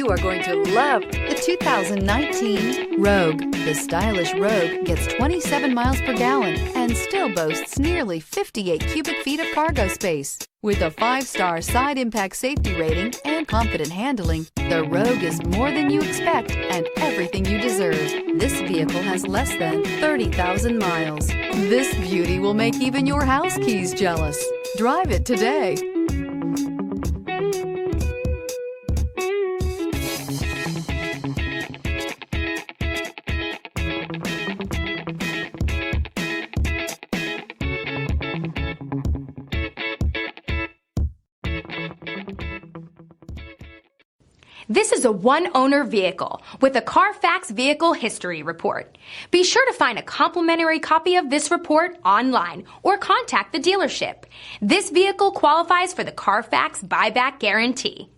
You are going to love the 2019 Rogue. The stylish Rogue gets 27 miles per gallon and still boasts nearly 58 cubic feet of cargo space. With a 5-star side impact safety rating and confident handling, the Rogue is more than you expect and everything you deserve. This vehicle has less than 30,000 miles. This beauty will make even your house keys jealous. Drive it today. This is a one-owner vehicle with a Carfax Vehicle History Report. Be sure to find a complimentary copy of this report online or contact the dealership. This vehicle qualifies for the Carfax Buyback Guarantee.